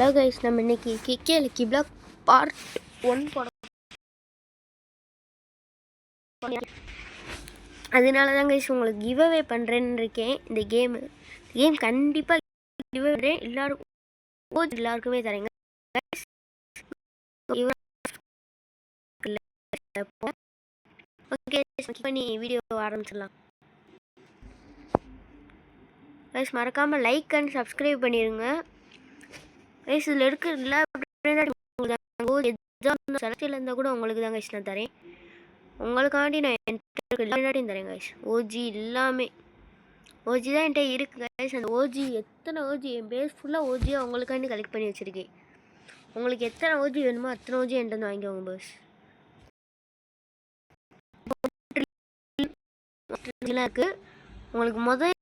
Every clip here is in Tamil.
ஹலோ கைஸ், நம்ம இன்னைக்கு கிக்கே லக்கி பிளாக் பார்ட் 1 போட. அதனால தான் கைஸ் உங்களுக்கு கிவ் அவே பண்ணுறேன்னு இருக்கேன். இந்த கேம் கண்டிப்பாக கிவ் அவே எல்லாருக்குமே தரேங்க. ஓகே, பண்ணி வீடியோ ஆரம்பிச்சிடலாம். கைஸ் மறக்காமல் லைக் அண்ட் சப்ஸ்கிரைப் பண்ணிடுங்க. கைஸ் இதில் இருக்குல்ல செலக்டில் இருந்தால் கூட உங்களுக்கு தான் கைஸ் நான் தரேன். உங்களுக்காண்டி நான் எல்லாத்தையும் தரேன் கைஸ். ஓஜி எல்லாமே ஓஜி தான் என்கிட்ட இருக்குது கைஸ். அந்த ஓஜி எத்தனை ஓஜி என் பேஸ் ஃபுல்லாக ஓஜியாக உங்களுக்காண்டி கலெக்ட் பண்ணி வச்சுருக்கேன். உங்களுக்கு எத்தனை ஓஜி வேணுமோ அத்தனை ஓஜி என்கிட்ட வந்து வாங்கிக்கோங்க பேஸ். இருக்குது உங்களுக்கு முதல்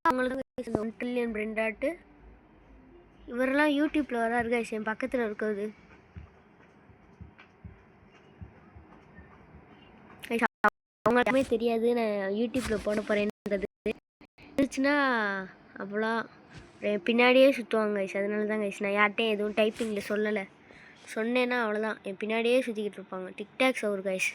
அவங்களுக்கு இந்த 1 ட்ரில்லியன் பிரெண்டாட்டு இவரெல்லாம் யூடியூப்பில் வராரு கைஸ். என் பக்கத்தில் இருக்கிறது அவங்களுக்குமே தெரியாது நான் யூடியூப்பில் போட போகிறேன்றது. இருந்துச்சுன்னா அப்போலாம் பின்னாடியே சுற்றுவாங்க கைஸ். அதனால தான் கைஸ் நான் யார்கிட்டையும் எதுவும் டைப்பிங்கில் சொல்லலை. சொன்னேன்னா அவ்வளோதான், என் பின்னாடியே சுற்றிக்கிட்டு இருப்பாங்க. டிக்டாக்ஸ் அவர் கைஸ்.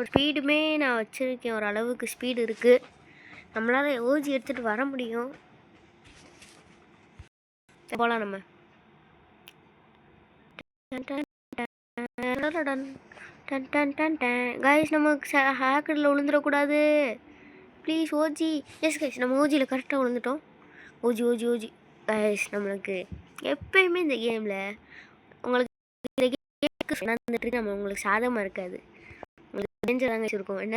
ஸ்பீடுமே நான் வச்சுருக்கேன், ஒரு அளவுக்கு ஸ்பீடு இருக்குது. நம்மளால் ஓஜி எடுத்துகிட்டு வர முடியும். போகலாம் நம்ம. கைஸ் நமக்கு ஹேக்கரில் விழுந்துடக்கூடாது ப்ளீஸ். ஓஜி எஸ் கைஸ், நம்ம ஓஜியில் கரெக்டாக விழுந்துட்டோம். OG OG OG guys. நம்மளுக்கு எப்பயுமே இந்த கேமில் உங்களுக்கு நம்ம உங்களுக்கு சாதகமாக இருக்காது, உங்களுக்கு தெரிஞ்சதாங்க வச்சுருக்கோம். என்ன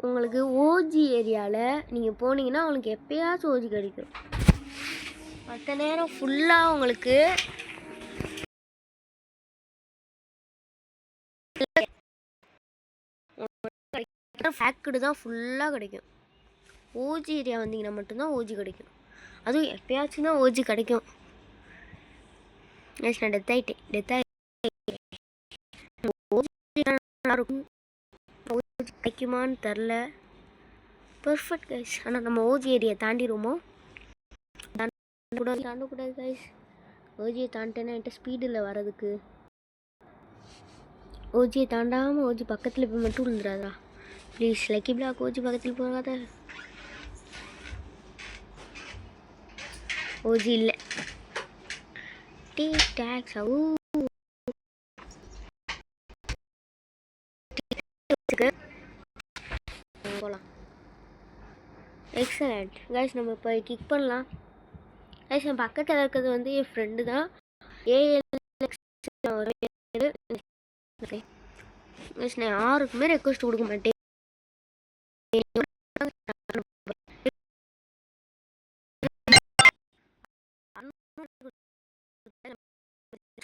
உங்களுக்கு ஓஜி ஏரியாவில் நீங்கள் போனீங்கன்னா உங்களுக்கு எப்பயாச்சும் ஓஜி கிடைக்கும். மற்ற நேரம் ஃபுல்லாக உங்களுக்கு ஃபேக்டு தான் ஃபுல்லாக கிடைக்கும். ஓஜி ஏரியா வந்தீங்கன்னா மட்டும்தான் ஓஜி கிடைக்கும். அதுவும் எப்பயாச்சும் தான் ஓஜி கிடைக்கும். நான் டெத் ஓஜி கிடைக்குமான்னு தெரில. Perfect guys. ஆனால் நம்ம ஓஜி ஏரியா தாண்டிடுவோமோ? தாண்டக்கூடாது கைஸ். ஓஜியை தாண்டிட்டேன்னா என்கிட்ட ஸ்பீடில் வரதுக்கு. ஓஜியை தாண்டாமல் ஓஜி பக்கத்தில் போய் மட்டும் விழுந்துடாதா ப்ளீஸ். லக்கி பிளாக் ஓஜி பக்கத்தில் போகாத. ஓஜி இல்லை. டிக்டாக்ஸ் போகலாம். எக்ஸலண்ட் கைஸ், நம்ம இப்போ கிக் பண்ணலாம் கைஸ். என் பக்கத்தில் இருக்கிறது வந்து என் ஃப்ரெண்டு தான். நான் யாருக்குமே ரெக்வஸ்ட் கொடுக்க மாட்டேன்.